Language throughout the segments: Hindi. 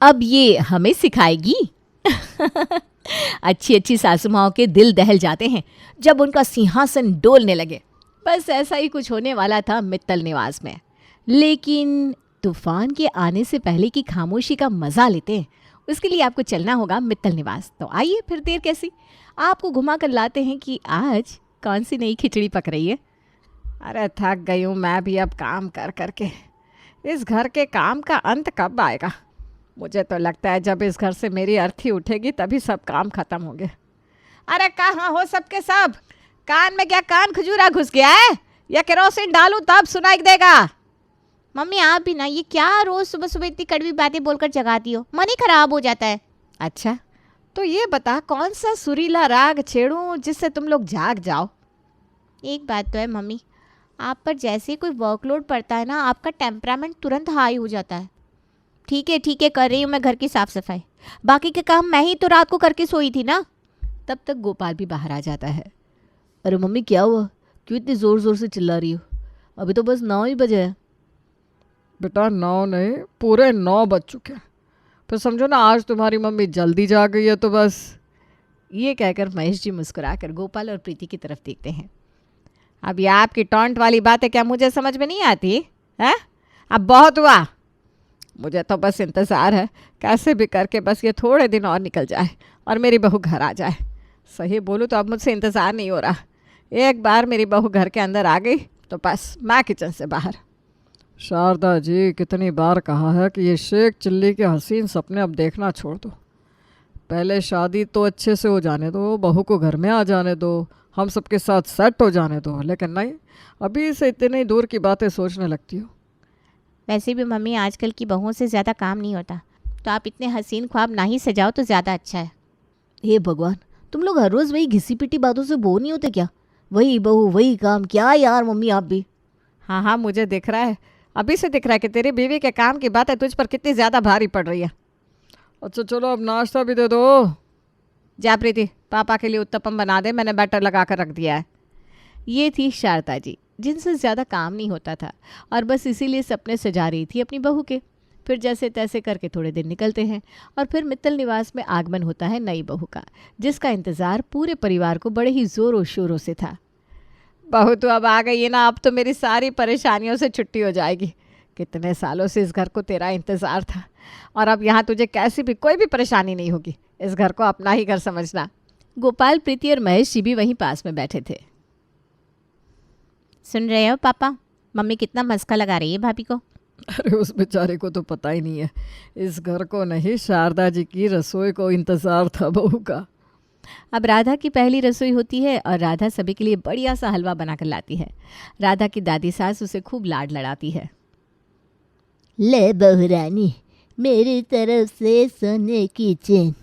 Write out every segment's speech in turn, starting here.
अब ये हमें सिखाएगी। अच्छी अच्छी सासू माओं के दिल दहल जाते हैं जब उनका सिंहासन डोलने लगे। बस ऐसा ही कुछ होने वाला था मित्तल निवास में। लेकिन तूफान के आने से पहले की खामोशी का मजा लेते हैं, उसके लिए आपको चलना होगा मित्तल निवास। तो आइए फिर देर कैसी, आपको घुमा कर लाते हैं कि आज कौन सी नई खिचड़ी पक रही है। अरे थक गई हूँ मैं भी अब काम कर कर के। इस घर के काम का अंत कब आएगा? मुझे तो लगता है जब इस घर से मेरी अर्थी उठेगी तभी सब काम खत्म होंगे। अरे कहाँ हो सबके सब? कान में क्या कान खजूरा घुस गया है? या केरोसिन डालूं तब सुनाई देगा? मम्मी आप भी ना, ये क्या रोज सुबह सुबह इतनी कड़वी बातें बोलकर जगाती हो, मन ही खराब हो जाता है। अच्छा तो ये बता कौन सा सुरीला राग छेड़ूं जिससे तुम लोग जाग जाओ? एक बात तो है मम्मी, आप पर जैसे ही कोई वर्कलोड पड़ता है ना, आपका टेम्परामेंट तुरंत हाई हो जाता है। ठीक है कर रही हूँ मैं घर की साफ सफाई, बाकी के काम मैं ही तो रात को करके सोई थी ना। तब तक गोपाल भी बाहर आ जाता है। अरे मम्मी क्या हुआ, क्यों इतनी ज़ोर ज़ोर से चिल्ला रही हो? अभी तो बस 9 ही बजे है। बेटा 9 नहीं, पूरे 9 बज चुके हैं। फिर समझो ना आज तुम्हारी मम्मी जल्दी जा गई है तो बस। ये कहकर महेश जी मुस्कुराकर गोपाल और प्रीति की तरफ देखते हैं। अब ये आपकी टॉन्ट वाली बातें क्या मुझे समझ में नहीं आती है? अब बहुत हुआ। मुझे तो बस इंतज़ार है कैसे भी करके बस ये थोड़े दिन और निकल जाए और मेरी बहू घर आ जाए। सही बोलूँ तो अब मुझसे इंतज़ार नहीं हो रहा। एक बार मेरी बहू घर के अंदर आ गई तो बस मैं किचन से बाहर। शारदा जी कितनी बार कहा है कि ये शेख चिल्ली के हसीन सपने अब देखना छोड़ दो। पहले शादी तो अच्छे से हो जाने दो, बहू को घर में आ जाने दो, हम सबके साथ सेट हो जाने दो। लेकिन नहीं, अभी से इतनी दूर की बातें सोचने लगती हो। वैसे भी मम्मी आजकल की बहुओं से ज़्यादा काम नहीं होता, तो आप इतने हसीन ख्वाब ना ही सजाओ तो ज़्यादा अच्छा है। हे भगवान, तुम लोग हर रोज़ वही घिसी पिटी बातों से बोर नहीं होते क्या? वही बहू वही काम, क्या यार मम्मी आप भी। हाँ मुझे दिख रहा है, अभी से दिख रहा है कि तेरी बीवी के काम की बातें तुझ पर कितनी ज़्यादा भारी पड़ रही है। अच्छा चलो अब नाश्ता भी दे दो। जा प्रीति पापा के लिए उत्तपम बना दे, मैंने बैटर लगा कर रख दिया है। ये थी शारदा जी, जिनसे ज़्यादा काम नहीं होता था और बस इसीलिए सपने सजा रही थी अपनी बहू के। फिर जैसे तैसे करके थोड़े दिन निकलते हैं और फिर मित्तल निवास में आगमन होता है नई बहू का, जिसका इंतज़ार पूरे परिवार को बड़े ही ज़ोरों शोरों से था। बहू तो अब आ गई है ना, अब तो मेरी सारी परेशानियों से छुट्टी हो जाएगी। कितने सालों से इस घर को तेरा इंतज़ार था और अब यहाँ तुझे कैसी भी कोई भी परेशानी नहीं होगी। इस घर को अपना ही घर समझना। गोपाल, प्रीति और महेश जी भी वहीं पास में बैठे थे। सुन रहे हो पापा, मम्मी कितना मस्का लगा रही है भाभी को। अरे उस बेचारे को तो पता ही नहीं है, इस घर को नहीं शारदा जी की रसोई को इंतज़ार था बहू का। अब राधा की पहली रसोई होती है और राधा सभी के लिए बढ़िया सा हलवा बनाकर लाती है। राधा की दादी सास उसे खूब लाड लड़ाती है। ले बहू रानी, मेरी तरफ से सोने की चेन।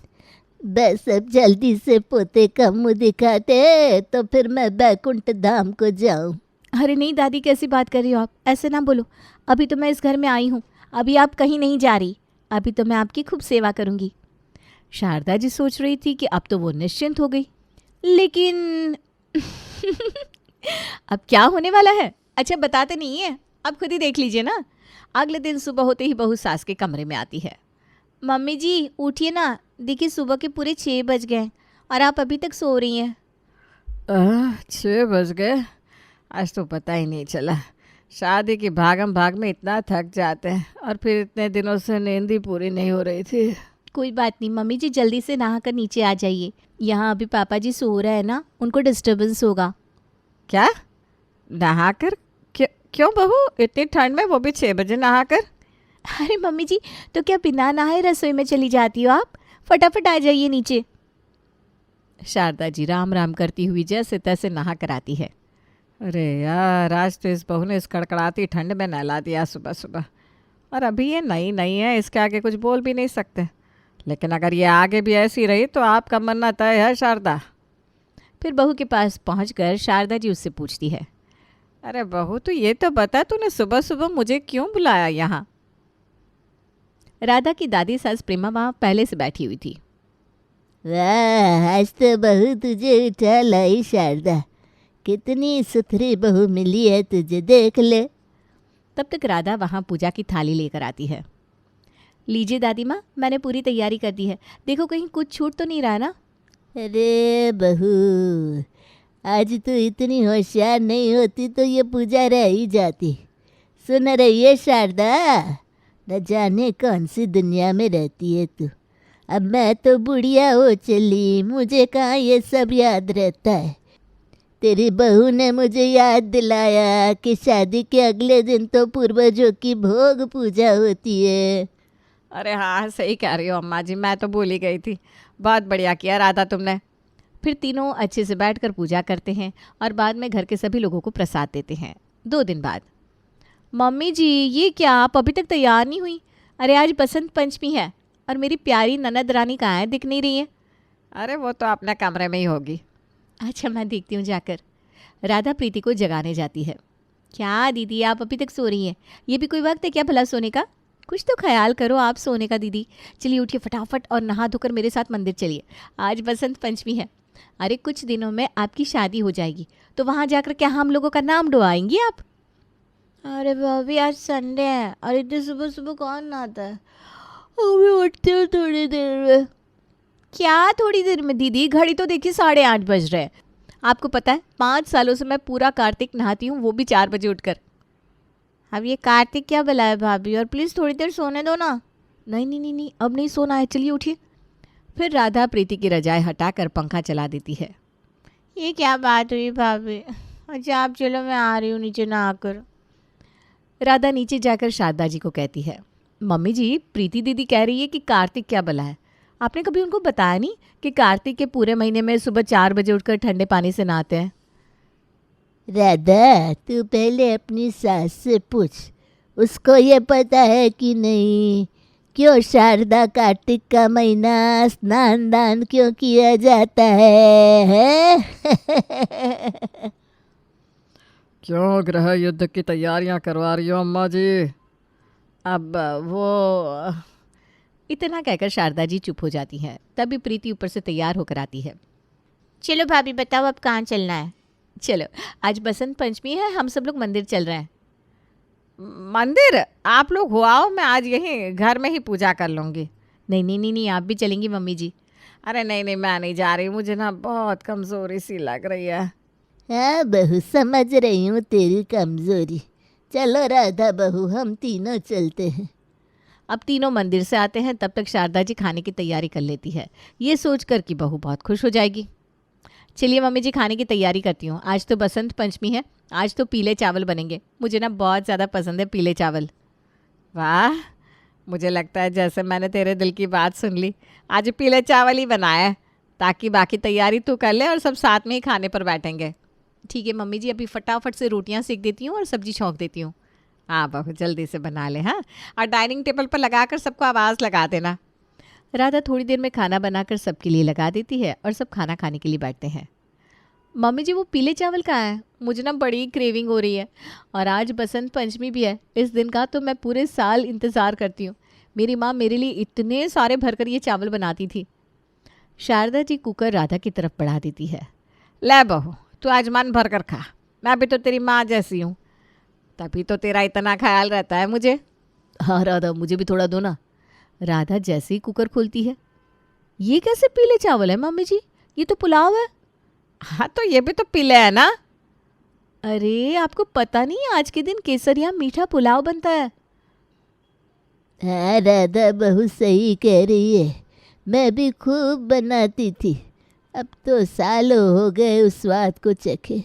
बस अब जल्दी से पोते का मुँह दिखाते तो फिर मैं बैकुंठ धाम को जाऊं। अरे नहीं दादी, कैसी बात कर रही हो आप? ऐसे ना बोलो, अभी तो मैं इस घर में आई हूँ, अभी आप कहीं नहीं जा रही, अभी तो मैं आपकी खूब सेवा करूँगी। शारदा जी सोच रही थी कि अब तो वो निश्चिंत हो गई, लेकिन अब क्या होने वाला है? अच्छा बताते नहीं है, अब खुद ही देख लीजिए ना। अगले दिन सुबह होते ही बहू सास के कमरे में आती है। मम्मी जी उठिए ना, देखिए सुबह के पूरे 6 बज गए और आप अभी तक सो रही हैं। 6 बज गए? आज तो पता ही नहीं चला। शादी की भागम भाग में इतना थक जाते हैं और फिर इतने दिनों से नींद ही पूरी नहीं हो रही थी। कोई बात नहीं मम्मी जी, जल्दी से नहाकर नीचे आ जाइए। यहाँ अभी पापा जी सो रहे हैं ना, उनको डिस्टर्बेंस होगा। क्या नहाकर? क्यों बहू, इतनी ठंड में, वो भी 6 बजे नहाकर? अरे मम्मी जी, तो क्या बिना नहाए रसोई में चली जाती हो आप? फटाफट आ जाइए नीचे। शारदा जी राम राम करती हुई जैसे तैसे नहा कर आती है। अरे यार, आज तो इस बहू ने इस कड़कड़ाती ठंड में नहला दिया सुबह सुबह। और अभी ये नई नई है, इसके आगे कुछ बोल भी नहीं सकते। लेकिन अगर ये आगे भी ऐसी रही तो आपका मरना तय है शारदा। फिर बहू के पास पहुंचकर शारदा जी उससे पूछती है, अरे बहू तू ये तो बता, तूने सुबह सुबह मुझे क्यों बुलाया यहाँ? राधा की दादी सास प्रेमा वहाँ पहले से बैठी हुई थी। वाह, आज तो बहू तुझे उठा लाई शारदा। कितनी सुथरी बहू मिली है तुझे, देख ले। तब तक राधा वहाँ पूजा की थाली लेकर आती है। लीजिए दादी माँ, मैंने पूरी तैयारी कर दी है। देखो कहीं कुछ छूट तो नहीं रहा है ना। अरे बहू, आज तो इतनी होशियार नहीं होती तो ये पूजा रह ही जाती। सुन रही है शारदा, न जाने कौन सी दुनिया में रहती है तू। अब मैं तो बुढ़िया हो चली, मुझे कहाँ ये सब याद रहता है। तेरी बहू ने मुझे याद दिलाया कि शादी के अगले दिन तो पूर्वजों की भोग पूजा होती है। अरे हाँ, सही कह रही हो अम्मा जी, मैं तो भूल ही गई थी। बहुत बढ़िया किया राधा तुमने। फिर तीनों अच्छे से बैठकर पूजा करते हैं और बाद में घर के सभी लोगों को प्रसाद देते हैं। 2 दिन बाद, मम्मी जी ये क्या, आप अभी तक तैयार नहीं हुई? अरे आज बसंत पंचमी है और मेरी प्यारी ननद रानी कहाँ है, दिख नहीं रही है। अरे वो तो अपने कमरे में ही होगी। अच्छा मैं देखती हूँ जाकर। राधा प्रीति को जगाने जाती है। क्या दीदी आप अभी तक सो रही हैं? ये भी कोई वक्त है क्या भला सोने का? कुछ तो ख्याल करो आप सोने का दीदी। चलिए उठिए फटाफट और नहा धोकर मेरे साथ मंदिर चलिए, आज बसंत पंचमी है। अरे कुछ दिनों में आपकी शादी हो जाएगी तो वहाँ जाकर क्या हम लोगों का नाम डुबाएंगी आप? अरे भाभी आज संडे है और इतनी सुबह सुबह कौन नहाता है? अभी उठती हूँ थोड़ी देर में। क्या थोड़ी देर में दीदी? घड़ी तो देखिए 8:30 बज रहे हैं। आपको पता है 5 सालों से मैं पूरा कार्तिक नहाती हूँ, वो भी 4 बजे उठकर। अब ये कार्तिक क्या भला है भाभी, और प्लीज़ थोड़ी देर सोने दो ना। नहीं नहीं नहीं नहीं, अब नहीं सोना है, चलिए उठिए। फिर राधा प्रीति की रजाई हटाकर पंखा चला देती है। ये क्या बात हुई भाभी? अच्छा आप चलो, मैं आ रही हूँ नीचे नहाकर। राधा नीचे जाकर शारदा जी को कहती है, मम्मी जी प्रीति दीदी कह रही है कि कार्तिक क्या भला है। आपने कभी उनको बताया नहीं कि कार्तिक के पूरे महीने में सुबह 4 बजे उठकर ठंडे पानी से नहाते हैं? राधा तू पहले अपनी सास से पूछ, उसको ये पता है कि नहीं क्यों शारदा कार्तिक का महीना स्नान दान क्यों किया जाता है? क्यों गृह युद्ध की तैयारियां करवा रही हो अम्मा जी? अब वो इतना कहकर शारदा जी चुप हो जाती हैं। तभी प्रीति ऊपर से तैयार होकर आती है। चलो भाभी बताओ अब कहाँ चलना है? चलो आज बसंत पंचमी है, हम सब लोग मंदिर चल रहे हैं। मंदिर? आप लोग हो आओ, मैं आज यहीं घर में ही पूजा कर लूँगी। नहीं नहीं नहीं नहीं, आप भी चलेंगी मम्मी जी? अरे नहीं नहीं, मैं नहीं जा रही, मुझे ना बहुत कमज़ोरी सी लग रही है। हाँ बहू, समझ रही हूँ तेरी कमजोरी। चलो राधा बहू, हम तीनों चलते हैं। अब तीनों मंदिर से आते हैं, तब तक शारदा जी खाने की तैयारी कर लेती है, ये सोचकर कि बहू बहुत खुश हो जाएगी। चलिए मम्मी जी खाने की तैयारी करती हूँ, आज तो बसंत पंचमी है, आज तो पीले चावल बनेंगे। मुझे ना बहुत ज़्यादा पसंद है पीले चावल। वाह, मुझे लगता है जैसे मैंने तेरे दिल की बात सुन ली। आज पीले चावल ही बनाया है ताकि बाकी तैयारी तू कर ले और सब साथ में ही खाने पर बैठेंगे। ठीक है मम्मी जी, अभी फटाफट से रोटियां सेक देती हूँ और सब्जी छौंक देती हूँ। हाँ बहू, जल्दी से बना ले। हाँ, और डाइनिंग टेबल पर लगाकर सबको आवाज़ लगा देना। राधा थोड़ी देर में खाना बनाकर सबके लिए लगा देती है और सब खाना खाने के लिए बैठते हैं। मम्मी जी वो पीले चावल कहाँ है? मुझे ना बड़ी क्रेविंग हो रही है और आज बसंत पंचमी भी है। इस दिन का तो मैं पूरे साल इंतज़ार करती हूँ। मेरी माँ मेरे लिए इतने सारे भरकर ये चावल बनाती थी। शारदा जी कुकर राधा की तरफ बढ़ा देती है। ले बहू, तू आज मन भर कर खा, मैं भी तो तेरी माँ जैसी हूँ, तभी तो तेरा इतना ख्याल रहता है मुझे। हाँ राधा, मुझे भी थोड़ा दो ना। राधा जैसे ही कुकर खोलती है, ये कैसे पीले चावल है मम्मी जी? ये तो पुलाव है। हाँ तो ये भी तो पीले है ना। अरे आपको पता नहीं आज के दिन केसरिया मीठा पुलाव बनता है। हाँ राधा बहू सही कह रही है, मैं भी खूब बनाती थी। अब तो सालों हो गए उस स्वाद को चखे।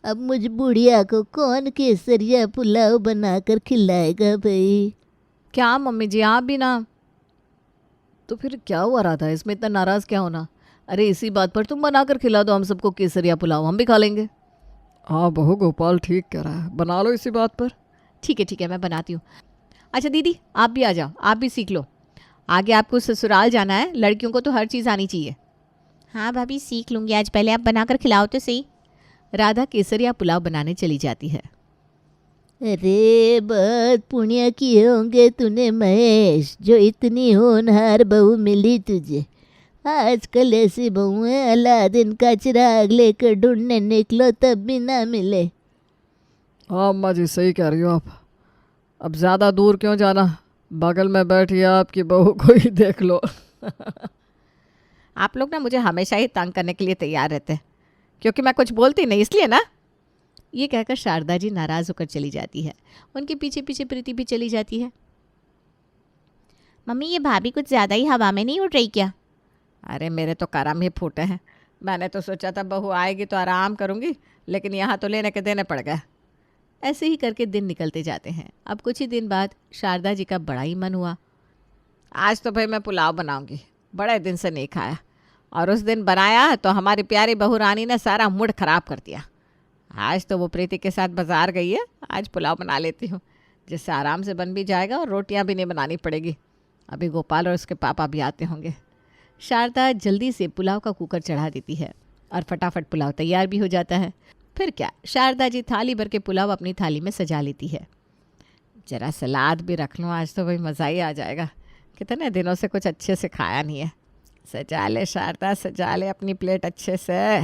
अब मुझ बुढ़िया को कौन केसरिया पुलाव बनाकर खिलाएगा भाई? क्या मम्मी जी आप भी ना? तो फिर क्या हुआ राधा, इसमें इतना नाराज़ क्या होना? अरे इसी बात पर तुम बनाकर खिला दो हम सबको केसरिया पुलाव, हम भी खा लेंगे। हाँ बहू, गोपाल ठीक कह रहा है, बना लो इसी बात पर। ठीक है मैं बनाती हूँ। अच्छा दीदी आप भी आ जाओ, आप भी सीख लो। आगे आपको ससुराल जाना है, लड़कियों को तो हर चीज़ आनी चाहिए। हाँ भाभी सीख लूँगी, आज पहले आप बनाकर खिलाओ तो सही। राधा केसरिया पुलाव बनाने चली जाती है। अरे बहुत पुण्य किए होंगे तूने महेश, जो इतनी होनहार बहू मिली तुझे। आजकल ऐसी बहुएं अलादीन का चिराग लेकर ढूंढने निकलो तब भी ना मिले। हाँ अम्मा जी, सही कह रही हो आप। अब ज़्यादा दूर क्यों जाना, बगल में बैठी है आपकी बहू को ही देख लो। आप लोग ना मुझे हमेशा ही तंग करने के लिए तैयार रहते हैं, क्योंकि मैं कुछ बोलती नहीं इसलिए ना। ये कहकर शारदा जी नाराज़ होकर चली जाती है। उनके पीछे पीछे प्रीति भी चली जाती है। मम्मी ये भाभी कुछ ज़्यादा ही हवा में नहीं उड़ रही क्या? अरे मेरे तो करम ही फूटे हैं। मैंने तो सोचा था बहू आएगी तो आराम करूँगी, लेकिन यहाँ तो लेने के देने पड़ गए। ऐसे ही करके दिन निकलते जाते हैं। अब कुछ ही दिन बाद शारदा जी का बड़ा ही मन हुआ। आज तो भाई मैं पुलाव बनाऊंगी, बड़े दिन से नहीं खाया। और उस दिन बनाया तो हमारी प्यारी बहू रानी ने सारा मूड ख़राब कर दिया। आज तो वो प्रीति के साथ बाज़ार गई है, आज पुलाव बना लेती हूँ, जिससे आराम से बन भी जाएगा और रोटियाँ भी नहीं बनानी पड़ेगी। अभी गोपाल और उसके पापा भी आते होंगे। शारदा जल्दी से पुलाव का कुकर चढ़ा देती है और फटाफट पुलाव तैयार भी हो जाता है। फिर क्या, शारदा जी थाली भर के पुलाव अपनी थाली में सजा लेती है। ज़रा सलाद भी रख लूँ, आज तो भाई मज़ा ही आ जाएगा। कितने दिनों से कुछ अच्छे से खाया नहीं है। सजा ले शारदा, सजा ले अपनी प्लेट अच्छे से।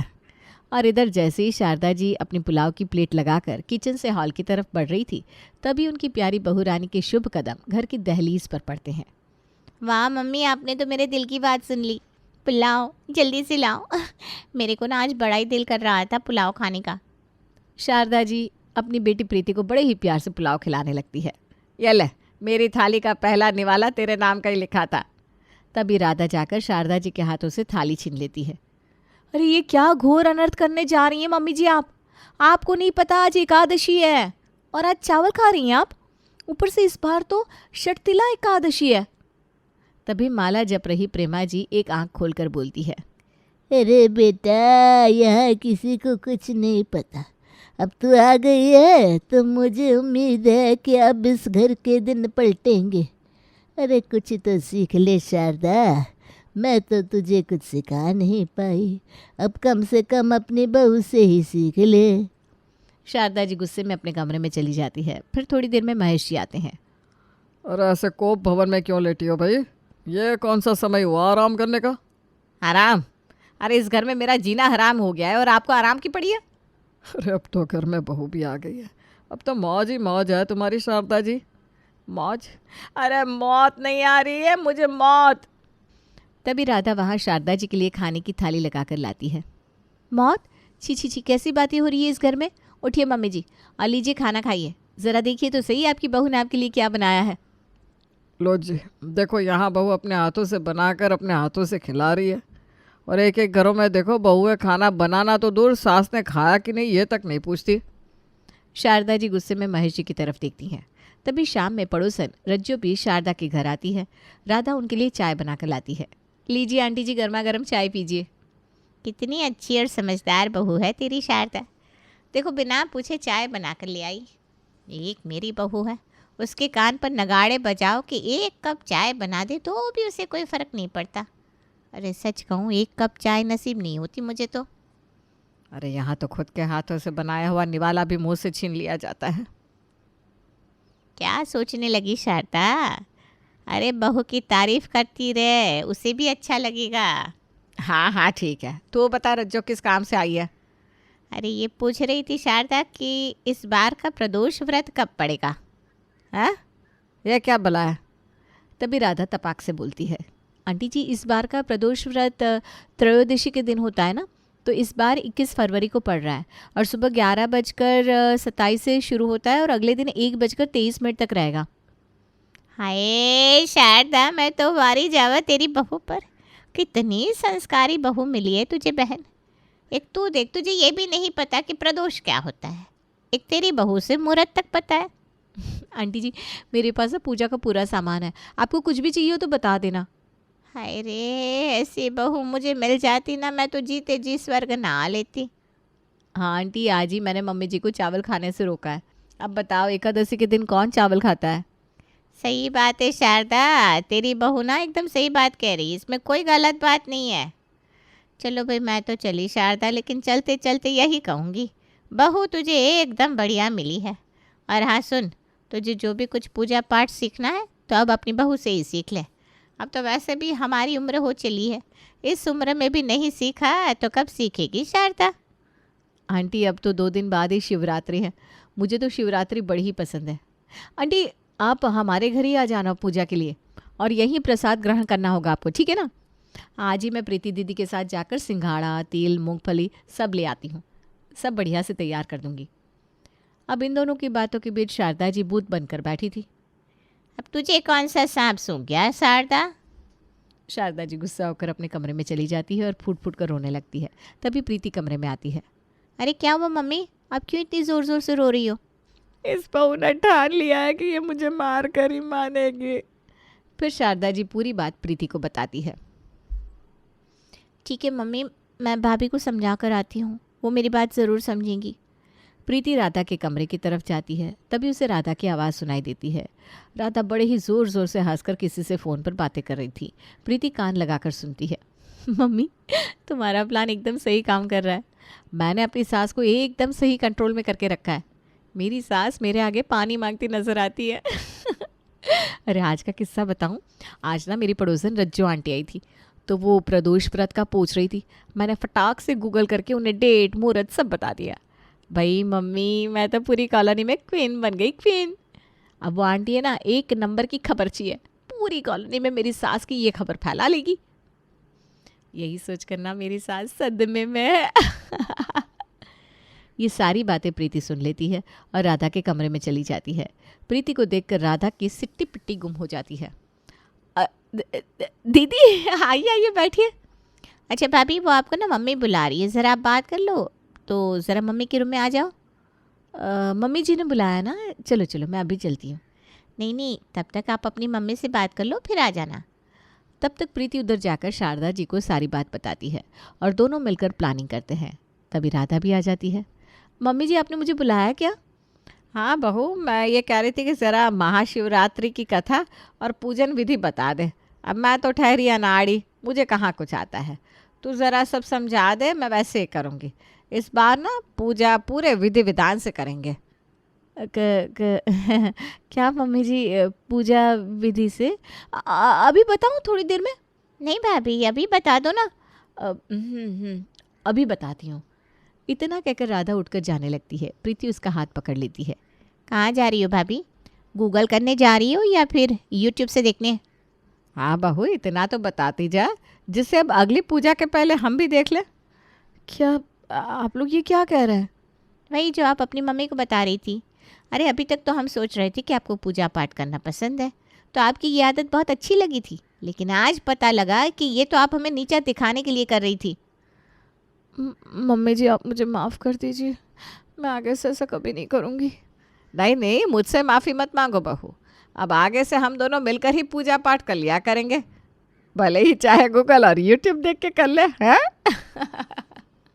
और इधर जैसे ही शारदा जी अपनी पुलाव की प्लेट लगाकर किचन से हॉल की तरफ बढ़ रही थी, तभी उनकी प्यारी बहू रानी के शुभ कदम घर की दहलीज पर पड़ते हैं। वाह मम्मी, आपने तो मेरे दिल की बात सुन ली। पुलाव जल्दी से लाओ। मेरे को ना आज बड़ा ही दिल कर रहा था पुलाव खाने का। शारदा जी अपनी बेटी प्रीति को बड़े ही प्यार से पुलाव खिलाने लगती है। ये ले, मेरी थाली का पहला निवाला तेरे नाम का ही लिखा था। तभी राधा जाकर शारदा जी के हाथों से थाली छीन लेती है। अरे ये क्या घोर अनर्थ करने जा रही हैं मम्मी जी आप? आपको नहीं पता आज एकादशी है और आज चावल खा रही हैं आप? ऊपर से इस बार तो षटतिला एकादशी है। तभी माला जप रही प्रेमा जी एक आंख खोलकर बोलती है। अरे बेटा, यहाँ किसी को कुछ नहीं पता। अब तू आ गई है तो मुझे उम्मीद है कि अब इस घर के दिन पलटेंगे। अरे कुछ तो सीख ले शारदा, मैं तो तुझे कुछ सिखा नहीं पाई, अब कम से कम अपनी बहू से ही सीख ले। शारदा जी गुस्से में अपने कमरे में चली जाती है। फिर थोड़ी देर में महेश जी आते हैं। और ऐसे कोप भवन में क्यों लेटी हो भाई? ये कौन सा समय हुआ आराम करने का? आराम? अरे इस घर में मेरा जीना हराम हो गया है और आपको आराम की पड़ी है। अरे अब तो घर में बहू भी आ गई है, अब तो मौज ही मौज है तुम्हारी शारदा जी। मौज? अरे मौत नहीं आ रही है मुझे, मौत। तभी राधा वहाँ शारदा जी के लिए खाने की थाली लगाकर लाती है। मौत? छी छी छी, कैसी बातें हो रही है इस घर में। उठिए मम्मी जी और लीजिए खाना खाइए। ज़रा देखिए तो सही आपकी बहू ने आपके लिए क्या बनाया है। लो जी देखो, यहाँ बहू अपने हाथों से बनाकर अपने हाथों से खिला रही है। और एक एक घरों में देखो बहू खाना बनाना तो दूर, सास ने खाया कि नहीं ये तक नहीं पूछती। शारदा जी गुस्से में महेश जी की तरफ देखती हैं। तभी शाम में पड़ोसन रज्जो भी शारदा के घर आती है। राधा उनके लिए चाय बनाकर लाती है। लीजिए आंटी जी, गर्मा गर्म चाय पीजिए। कितनी अच्छी और समझदार बहू है तेरी शारदा। देखो बिना पूछे चाय बना कर ले आई। एक मेरी बहू है, उसके कान पर नगाड़े बजाओ कि एक कप चाय बना दे तो भी उसे कोई फ़र्क नहीं पड़ता। अरे सच कहूँ, एक कप चाय नसीब नहीं होती मुझे तो। अरे यहाँ तो खुद के हाथों से बनाया हुआ निवाला भी मुंह से छीन लिया जाता है। क्या सोचने लगी शारदा? अरे बहू की तारीफ करती रहे, उसे भी अच्छा लगेगा। हाँ हाँ ठीक है, तू बता रज्जो किस काम से आई है? अरे ये पूछ रही थी शारदा कि इस बार का प्रदोष व्रत कब पड़ेगा। हैं? यह क्या भला है? तभी राधा तपाक से बोलती है। आंटी जी इस बार का प्रदोष व्रत त्रयोदशी के दिन होता है ना, तो इस बार 21 फरवरी को पड़ रहा है और सुबह 11:27 से शुरू होता है और अगले दिन 1:23 तक रहेगा। हाय शारदा, मैं तो वारी जावा तेरी बहू पर। कितनी संस्कारी बहू मिली है तुझे बहन। एक तू देख, तुझे ये भी नहीं पता कि प्रदोष क्या होता है। एक तेरी बहू से मुहूर्त तक पता है। आंटी जी मेरे पास पूजा का पूरा सामान है, आपको कुछ भी चाहिए हो तो बता देना। हाय रे, ऐसी बहू मुझे मिल जाती ना, मैं तो जीते जी स्वर्ग नहा लेती। हाँ आंटी, आज ही मैंने मम्मी जी को चावल खाने से रोका है। अब बताओ एकादशी के दिन कौन चावल खाता है? सही बात है शारदा, तेरी बहू ना एकदम सही बात कह रही है, इसमें कोई गलत बात नहीं है। चलो भाई मैं तो चली शारदा, लेकिन चलते चलते यही कहूँगी, बहू तुझे एकदम बढ़िया मिली है। और हाँ सुन, तुझे जो भी कुछ पूजा पाठ सीखना है तो अब अपनी बहू से ही सीख ले। अब तो वैसे भी हमारी उम्र हो चली है, इस उम्र में भी नहीं सीखा तो कब सीखेगी शारदा? आंटी अब तो 2 दिन बाद ही शिवरात्रि है, मुझे तो शिवरात्रि बड़ी ही पसंद है। आंटी आप हमारे घर ही आ जाना पूजा के लिए और यहीं प्रसाद ग्रहण करना होगा आपको, ठीक है ना? आज ही मैं प्रीति दीदी के साथ जाकर सिंघाड़ा, तिल, मूंगफली सब ले आती हूँ, सब बढ़िया से तैयार कर दूंगी। अब इन दोनों की बातों के बीच शारदा जी भूत बनकर बैठी थी। अब तुझे कौन सा सांप सूंघ गया शारदा? शारदा जी गुस्सा होकर अपने कमरे में चली जाती है और फूट फूट कर रोने लगती है। तभी प्रीति कमरे में आती है। अरे क्या हुआ मम्मी, आप क्यों इतनी ज़ोर ज़ोर से रो रही हो? इस बहू ने ठान लिया है कि ये मुझे मार कर ही मानेगी। फिर शारदा जी पूरी बात प्रीति को बताती है। ठीक है मम्मी, मैं भाभी को समझा कर आती हूँ, वो मेरी बात ज़रूर समझेंगी। प्रीति राधा के कमरे की तरफ जाती है। तभी उसे राधा की आवाज़ सुनाई देती है। राधा बड़े ही ज़ोर ज़ोर से हंसकर किसी से फ़ोन पर बातें कर रही थी। प्रीति कान लगाकर सुनती है। मम्मी, तुम्हारा प्लान एकदम सही काम कर रहा है। मैंने अपनी सास को एकदम सही कंट्रोल में करके रखा है। मेरी सास मेरे आगे पानी मांगती नज़र आती है। अरे आज का किस्सा बताऊं? आज ना मेरी पड़ोसन रज्जो आंटी आई थी, तो वो प्रदोष व्रत का पूछ रही थी। मैंने फटाक से गूगल करके उन्हें डेट मुहूर्त सब बता दिया। भाई मम्मी, मैं तो पूरी कॉलोनी में क्वीन बन गई, क्वीन। अब वो आंटी है ना, एक नंबर की खबरची है। पूरी कॉलोनी में मेरी सास की ये खबर फैला लेगी। यही सोच कर ना मेरी सास सदमे में है। ये सारी बातें प्रीति सुन लेती है और राधा के कमरे में चली जाती है। प्रीति को देखकर राधा की सिट्टी पिट्टी गुम हो जाती है। दीदी आइए आइए बैठिए। अच्छा भाभी, वो आपको ना मम्मी बुला रही है, ज़रा आप बात कर लो। तो ज़रा मम्मी के रूम में आ जाओ। मम्मी जी ने बुलाया ना, चलो चलो मैं अभी चलती हूँ। नहीं नहीं, तब तक आप अपनी मम्मी से बात कर लो, फिर आ जाना। तब तक प्रीति उधर जाकर शारदा जी को सारी बात बताती है और दोनों मिलकर प्लानिंग करते हैं। तभी राधा भी आ जाती है। मम्मी जी, आपने मुझे बुलाया क्या? हाँ बहू, मैं ये कह रही थी कि ज़रा महाशिवरात्रि की कथा और पूजन विधि बता दे। अब मैं तो ठहरी अनाड़ी, मुझे कहाँ कुछ आता है। तू ज़रा सब समझा दे, मैं वैसे ही करूँगी। इस बार ना पूजा पूरे विधि विधान से करेंगे। क्या मम्मी जी, पूजा विधि से? अभी बताऊँ थोड़ी देर में? नहीं भाभी, अभी बता दो ना। अभी बताती हूँ। इतना कहकर राधा उठकर जाने लगती है। प्रीति उसका हाथ पकड़ लेती है। कहाँ जा रही हो भाभी? गूगल करने जा रही हो या फिर यूट्यूब से देखने? हाँ बहू, इतना तो बताती जा जिससे अब अगली पूजा के पहले हम भी देख लें। क्या आप लोग ये क्या कह रहे हैं? वही जो आप अपनी मम्मी को बता रही थी। अरे अभी तक तो हम सोच रहे थे कि आपको पूजा पाठ करना पसंद है, तो आपकी ये आदत बहुत अच्छी लगी थी, लेकिन आज पता लगा कि ये तो आप हमें नीचा दिखाने के लिए कर रही थी। मम्मी जी, आप मुझे माफ़ कर दीजिए। मैं आगे से ऐसा कभी नहीं करूँगी। नहीं नहीं, मुझसे माफ़ी मत मांगो बहू। अब आगे से हम दोनों मिलकर ही पूजा पाठ कर लिया करेंगे, भले ही चाहे गूगल और यूट्यूब देख के कर ले, हैं?